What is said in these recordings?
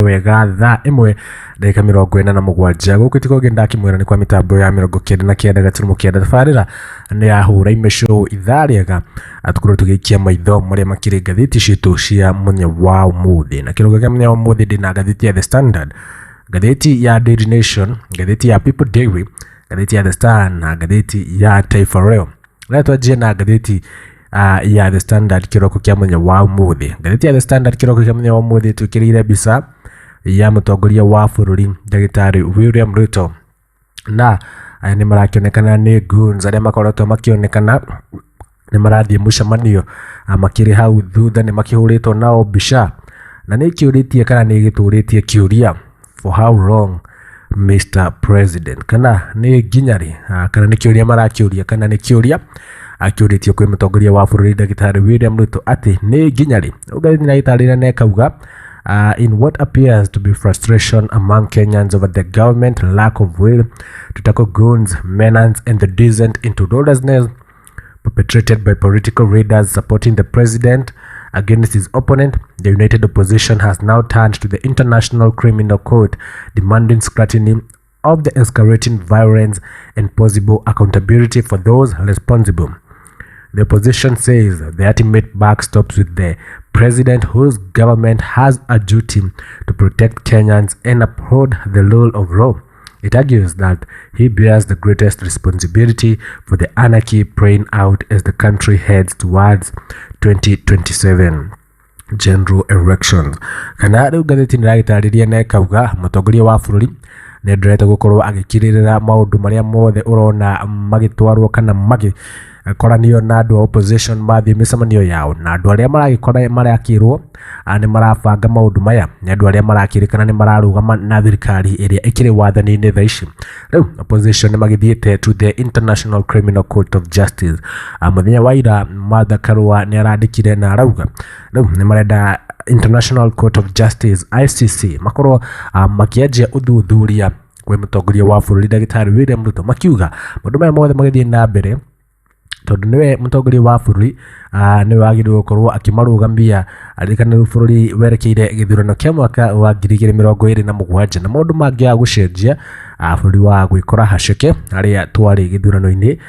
wega thaa imwe ndagika 47 guku tikoge ndakimwira ni kwa mitambo ya 99 gaturumo kenda tabarira ni ahura ime show ithaa riega atukuru tugikia maitho maria makiri gatheti citu cia munya wa umuthi na kirugo kia munya wa umuthi ndina gatheti ya The Standard, gatheti ya Daily Nation, gatheti ya People Daily, gatheti ya The Star na gatheti ya Taifa Leo. Leo twajie na gatheti ya The Standard kiroko kia munya wa umuthi. Gatheti ya The Standard kiroko kia munya wa umuthi tukirire bisa ya mutongoria wa bururi Ndagitari William Ruto na aya ni marakionekana ni goons aria makoretwo makionekana ni marathie mucemanio makiri hau thutha ni makihuritwo nao mbica na ni kiuritie kana ni gituritie kiuria for how long Mr President kana ni ginyari kana ni kiuria marakiuria kana ni kiuria akiuritie kwi mutongoria wa bururi Ndagitari William Ruto ati ni ginyari ugathi na itarira ne kauga in what appears to be frustration among Kenyans over the government lack of will to tackle goons, menace and the descent into lawlessness perpetrated by political leaders supporting the president against his opponent, the united opposition has now turned to the International Criminal Court demanding scrutiny of the escalating violence and possible accountability for those responsible. The opposition says the ultimate buck stops with the president, whose government has a duty to protect Kenyans and uphold the rule of law. It argues that he bears the greatest responsibility for the anarchy playing out as the country heads towards 2027 general elections. Kana riu gatheti niragitariria na kauga mutongoria wa bururi ni ndirete gukorwo agikiririra maundu maria mothe urona magitwarwo kana koranio na andu opposition mathi micemanio yao na andu aria maragikora marakirwo ani marabanga maundu maya ni andu aria marakirikana ni mararugama na thirikari iria ikiri wathani-ini thaa ici. Riu opposition ni magithiete to the International Criminal Court of Justice. Muthenya wa ira Martha Karua ni arandikire na arauga riu ni marenda International Court of Justice ICC makorwo makianjia uthuthuria kwi mutongoria wa bururi Ndagitari William Ruto makiuga maundu maya mothe magithie na mbere tondu niwe mutongoria wa bururi niwe wagirwo gukorwo akimarugambia arikana bururi werekeire githurano kia mwaka wa 2027 na maundu mangi ya gucenjia bururi wa gwikora haceke aria twari githurano-ini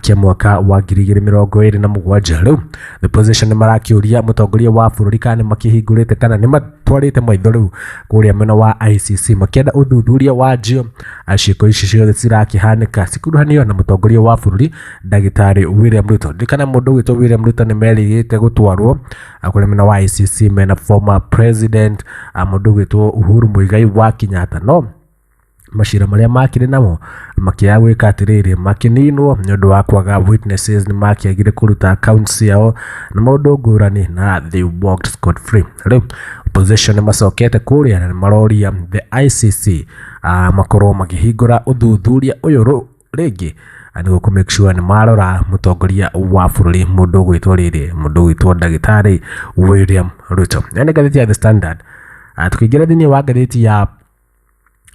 kia mwaka wa 2027. Riu the position ni marakiuria mutongoria wa bururi kana makihingurite kana ni matwarite maitho riu kuria mwena wa ICC makienda uthuthuria wa jio ciiko ici ciothe cirakihanika cikuruhanio na mutongoria wa bururi Ndagitari William Ruto. Ndikana mundu witwo William Ruto ni merigite gutwarwo kuria mwena wa ICC mena former president mundu witwo Uhuru Muigai wa Kenyatta no mashira maria makire namo makiya gwika atiriri makininwo ni undu wa kwaga witnesses ni makiagire kuruta accounts yao na maundu ngurani na they walked scot free. Riu opposition macokete kuria na maroria the ICC makorwo makihingura uthuthuria uyu ringi ani ku make sure ni marora mutongoria wa bururi mundu gwitwo Ndagitari William Ruto. Yani gatheti ya The Standard tukigira thini wa gatheti ya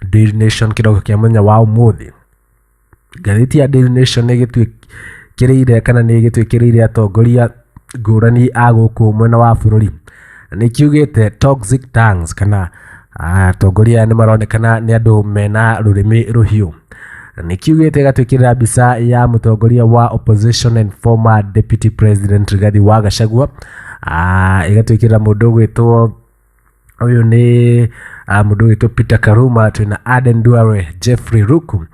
Daily Nation kiroko kia munya wa umuthi. Gatheti ya Daily Nation ni gitwikiriire kana ni gitwikiriire atongoria ngurani aguku mwena wa bururi ni kiugite toxic tongues kana atongoria ni maronekana ni andu mena rurimi ruhiu. Ni kiugite gatwikirira bisa ya mutongoria wa opposition and former deputy president Rigathi wa Gachagua igatwikirira mundu gwitwo uyu ni mundu witwo Peter Karuma, tuna Aden Duale, Jeffrey Ruku,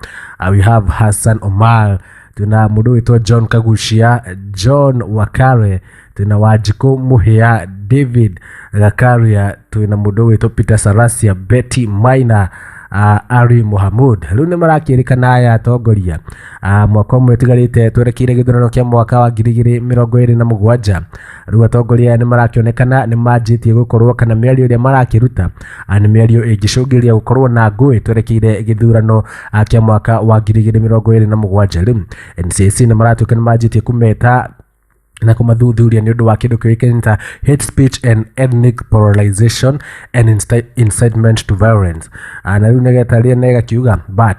we have Hassan Omar, tuna mundu witwo John Kagushia, John Wakare, tuna Wajiko Muhia, David Gakaria, tuna mundu witwo Peter Sarasia, Betty Maina, Ari Mohamud. Riu ni marakirikana aya atongoria mwaka umwe tigarite twerekeire githurano kia mwaka wa 2027. Riu atongoria ni marakionekana ni manjitie gukorwo kana miario iria marakiruta ni miario ingicungiria gukorwo na ngui twerekeire githurano kia mwaka wa 2027. Riu NCIC ni maratuika ni manjitie kumeta na kumathuthuria ni undu wa kindu kiwikita hate speech and ethnic polarization and incitement to violence. Na riu negetaria nega kiuga but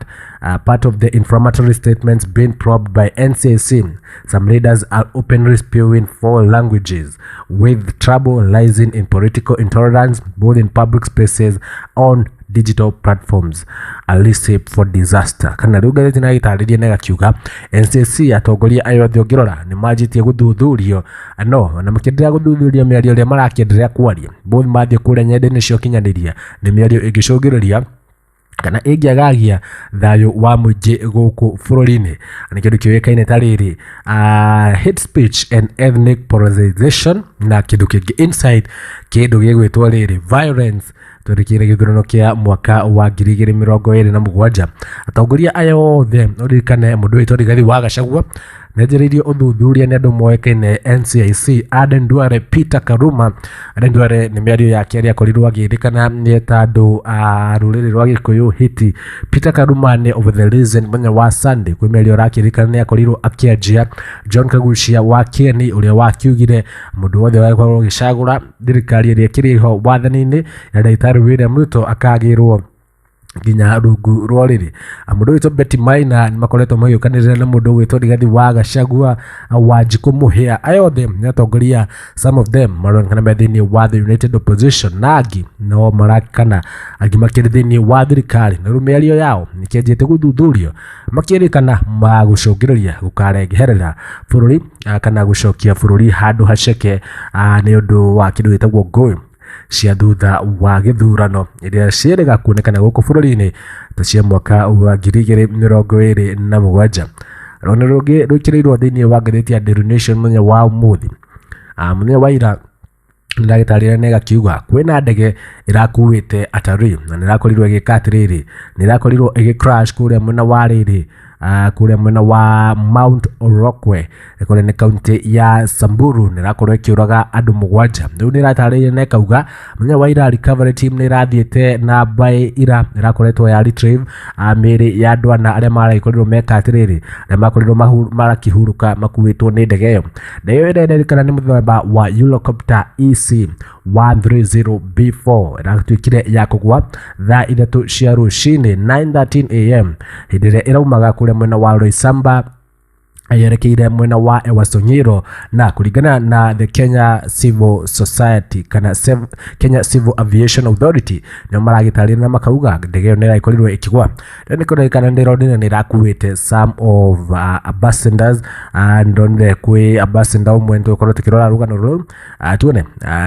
part of the inflammatory statements being probed by NCIC, some leaders are openly spewing foul languages with trouble rising in political intolerance both in public spaces on digital platforms, a recipe for disaster. Kana riu gatheti na gitaririe nega kiuga NCIC atongoria ayo thiongirora ni majitie guthuthurio no na makiendelea guthuthuria miario ria marakiendelea kwaria both mathie kuria nyende-ini cio kinyaniria ni miario ingicungiriria kana ingiagagia thayo wa muingi guku bururi-ini. Ni kindu kiwikaine ta riri hate speech and ethnic polarization na kindu kingi inside kindu gigwitwo riri violence turikire githurano kia mwaka wa 2027. Atongoria ayo othe urikane mundu witwa Rigathi wa Gachagua nejeririo uthuthuria ni andu moekaine NCIC Aden Duale Peter Karuma. Aden Duale ni miario yake aria akorirwo agirikana ni tandu ruriri rwa Gikuyu hiti. Peter Karuma ni over the reason munya wa Sunday kwi miario rakirikana ni akorirwo akianjia John Kagucia wa Kieni uria wakiugire mundu wothe wa Gicagura thirikari iria kiriho wathani-ini ya Daktari William Ruto akagirwo ginya rungu roriri. Mundu witwa Betty Maina ni makoretwo magiukanirira na mundu witwa Rigathi wa Gachagua Wanjiku Muhia. Ayothe ni atongoria, some of them maronkana me thiini wa the United Opposition nagi no marakana agimakiri thiini wa thirikari na rumiario yao nikienjete guthuthurio makirikana magucungiriria gukarengerera bururi kana gucokia bururi handu haceke ni undu wa kindu gitagwo ngui cia thutha wa githurano iria ciendaga kuonekana guku bururi-ini ta cia mwaka wa 2027. Rona rugi rukirirwo thiini wa ngatheti ya Daily Nation munya wa umuthi munya wa ira ndagĩtarĩ nega kiuga kwĩna ndege irakuĩte atarii na nirakorirwo igĩka atirĩrĩ nirakorirwo igĩcrash kũrĩa mwena wa rĩrĩ kũrĩa mwena wa Mount Orokwe kũrĩa nĩ kaunti ya Samburu nirakorwo ĩkĩũraga andũ 7. Rĩu nĩratarĩria na ĩkauga mwena wa ira recovery team nĩrathiĩte na mbaĩ ira nĩrakoretwo ya retrieve mĩĩrĩ ya andũ ana arĩa marakorirwo meka atirĩrĩ arĩa makorirwo marakĩhurũka makuĩtwo nĩ ndege ĩyo. Ndege ĩyo ĩrerĩkana nĩ mũthemba wa Helicopter EC-130B4 ĩratuĩkire ya kũgwa thaa 3 cia rũcinĩ 9:13 am hĩndĩ ĩrĩa ĩraumaga kũrĩa mwena wa Roysambu ayerekeire mwena wa Ewasonyiro na kuringana na the Kenya Civil Society kana Kenya Civil Aviation Authority nĩ maragitarĩria na makauga ndege ĩyo nĩ ĩrakorirwo ĩkĩgwa. Nĩ kũrĩkana ndĩronire nĩ ĩrakuĩte some of ambassadors ndonire kwĩ ambassador ũmwe tũkorwo tũkĩrora rũgano rũu tuone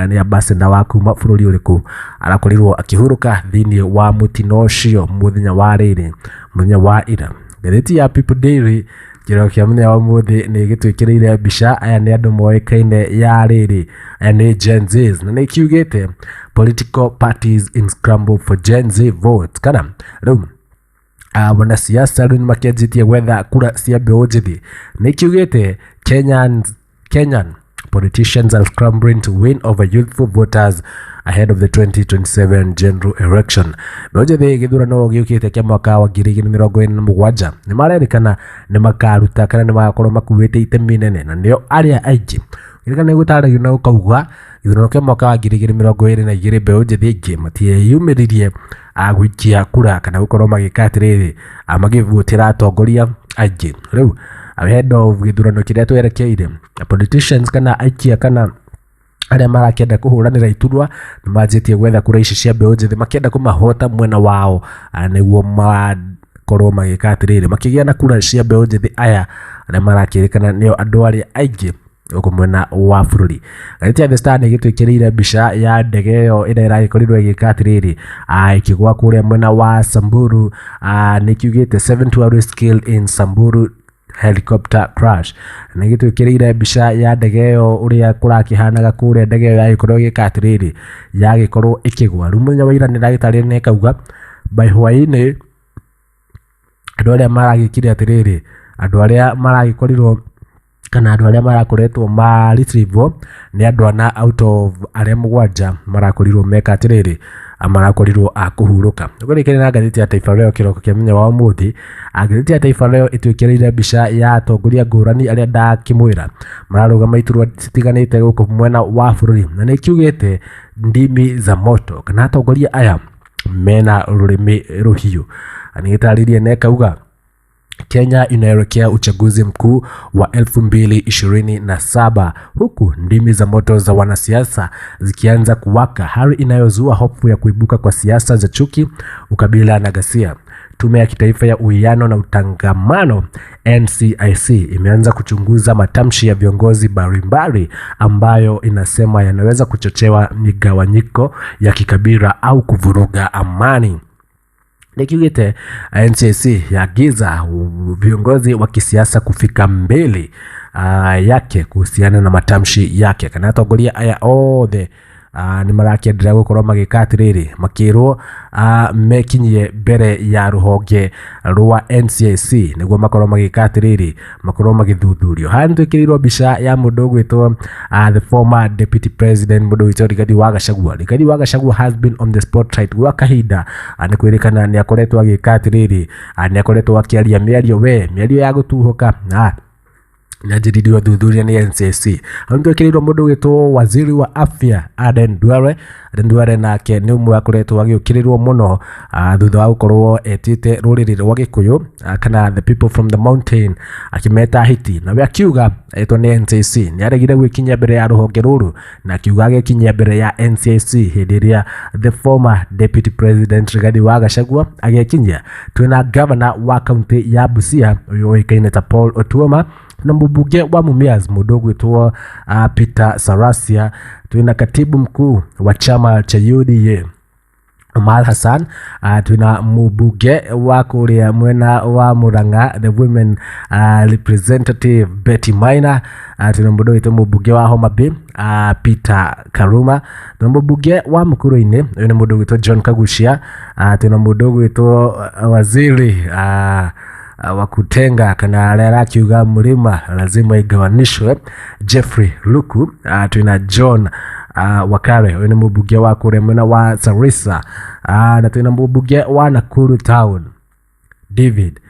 nĩ ambassador wa kuma bũrũri ũrĩkũ arakorirwo akĩhurũka thĩinĩ wa mũtino ũcio mũthenya wa rĩrĩ mũthenya wa ira. Ngathĩti ya People Daily kĩroko kĩa mũthenya wa ũmũthĩ nĩ gĩtwĩkĩrĩire mbica aya nĩ andũ moĩkaine ya rĩrĩ aya nĩ Gen Zs na nĩ kiugĩte political parties in scramble for Gen Z votes kana rĩu wanasiasa rĩu nĩmakĩanjĩtie gwetha kura cia mbeũ njĩthĩ. Nĩ kiugĩte Kenyan politicians are scrambling to win over youthful voters ahead of the 2027 general election. Mbeũ njĩthĩ gĩthurano gĩũkĩte kĩa mwaka wa 2027 nĩ marerĩkana nĩ makaruta kana nĩ magakorwo makuĩte itemi inene na nĩo arĩa aingĩ. Gĩrĩkana nĩ gũtaragio na gũkauga gĩthurano kĩa mwaka wa 2022 mbeũ njĩthĩ aingĩ matieyumĩririe gũikia kura kana gũkorwo magĩka atĩrĩrĩ magĩvotera atongoria aingĩ. Rĩu ahead of gĩthurano kĩrĩa twerekeire politicians kana aikia kana arĩa marakĩenda kũhũranĩra iturwa nĩ manjĩtie gwetha kura ici cia mbeũ njĩthĩ makĩenda kũmahota mwena wao nĩguo makorwo magĩka atĩrĩrĩ makĩgĩa na kura cia mbeũ njĩthĩ aya arĩa marakĩrĩkana nĩo andũ arĩa aingĩ gũkũ mwena wa bũrũri. Ngathĩti ya The Star nĩ gĩtwĩkĩrĩire mbica ya ndege ĩyo ĩrĩa ĩragĩkorirwo ĩgĩka atĩrĩrĩ ĩkĩgwa kũrĩa mwena wa Samburu. Nĩ kiugĩte 7 tourists killed in Samburu helicopter crash. Nĩ gĩtwĩkĩrĩire mbica ya ndege ĩyo ũrĩa kũrakĩhanaga kũrĩa ndege ĩyo yagĩkorwo ĩgĩka atĩrĩrĩ yagĩkorwo ĩkĩgwa. Rĩu mũthenya wa ira nĩ ndagĩtarĩ nĩ ĩkauga by hwaĩ-inĩ andũ arĩa maragĩkire atĩrĩrĩ andũ arĩa maragĩkorirwo kana andũ arĩa marakoretwo ma retrieve nĩ andũ ana out of arĩa 7 marakorirwo meka atĩrĩrĩ marakorirwo akuhuruka. Ukorikene na ngatheti ya Taifa Leo kiroko kia menya wa umuthi, ngatheti ya Taifa Leo itwikirire mbica ya atongoria ngurani aria ndakimwira mararugama iturwa citiganite guku mwena wa bururi, na ni kiugite Ndimi Za Moto kana atongoria aya mena rurimi ruhiu. Anigitaririe nekauga Kenya inaelekea uchaguzi mkuu wa 2027 huku ndimi za moto za wanasiasa zikianza kuwaka, hali inayozua hofu ya kuibuka kwa siasa za chuki, ukabila na ghasia. Tume ya Kitaifa ya Uwiano na Utangamano NCIC imeanza kuchunguza matamshi ya viongozi mbalimbali ambayo inasema yanaweza kuchochewa migawanyiko ya kikabila au kuvuruga amani. Nikiugite NCIC yaagiza viongozi wa kisiasa kufika mbele yake kuhusiana na matamshi yake. Kana atongoria aya othe ni marakiendelea gukorwo magika atiriri makirwo mekinyie mbere ya ruhonge rwa NCIC niguo makorwo magika atiriri makorwo magithuthurio. Hani twikirirwo mbica ya mundu gwitwo the former deputy president mundu witwo Rigathi wa Gachagua. Rigathi wa Gachagua has been on the spotlight gwa kahinda, ni kwirikana ni akoretwo agika atiriri, ni akoretwo akiaria miario ya gutuhuka najiridiwa thuthuria ni NCIC. Twikiriirwo mundu gwitwo waziri wa afya Aden Duale nake ni umwe akoretwo agiukirirwo muno thutha wa gukorwo etite ruriri rwa Gikuyu kana the people from the mountain akimeta hiti, na we akiuga etwo ni NCIC ni aregire gwikinya mbere ya ruhonge ruru na akiuga agikinya mbere ya NCIC hindi iria the former deputy president Rigathi wa Gachagua agikinya. Twina governor wa county ya Busia uyu oikaine ta Paul Otuoma na mbunge wa Mumias mundu gwitwo Peter Sarasia. Twina katibu mkuu wa chama cha UDA Omar Hassan, twina mbunge wa kuria mwena wa Murang'a the women representative Betty Maina, twina mundu gwitwo mbunge wa Homa Bay Peter Karuma, na mbunge wa Mukuruini uyu ni mundu gwitwo John Kagushia, twina mundu gwitwo waziri wa kutenga kana aria akiuga mlima lazima igawanishwe Jeffrey Luku. Twina John Wakare uyu ni mbunge wa kuria mwena wa Sarissa, na twina mbunge wa Nakuru Town David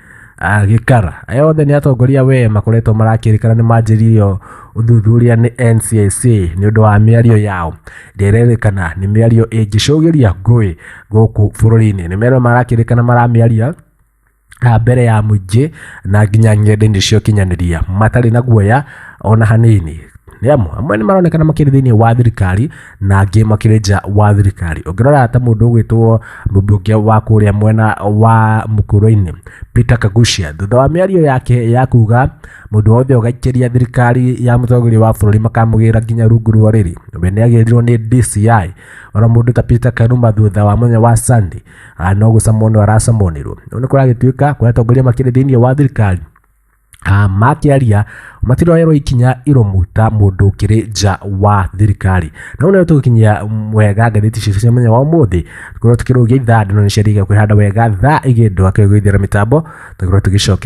Gikara. Aya othe ni atongoria makoretwo marakirikana ni manjiririo uthuthuria ni NCIC ni undu wa miario yao. Ndirerikana ni miario ingicugiria ngui guku bururi-ini, ni mero marakirikana maramiaria mbere ya muingi na nginya ng'enda-ini cio kinyaniria matari na guoya ona hanini. Niamu amwe ni maronekana makiri thiini wa thirikari na angi makiri nja wa thirikari. Ungirora ta mundu gwitwo mbunge wa kuria mwena wa Mukuruini Peter Kagushia, thutha wa miario yake ya kuga mundu wothe ugaikiria thirikari ya mutongoria wa bururi makamugira nginya rungu rwa riri, we ni agirirwo ni DCI. Ora mundu ta Peter Karuma thutha wa munya wa Sunday no gucamonwo aracamonirwo. Ni kuragituika kwa atongoria makiri thiini wa thirikari makiaria matiroerwo ikinya iromuta mundu kiri nja wa thirikari. Na unayo tukinyia wega ngatheti cia munya wa umuthi tukorwo tukirugia ithaa no ni ciariga kwihanda wega thaa igindwa kwigwithira mitambo tukorwo tugicoka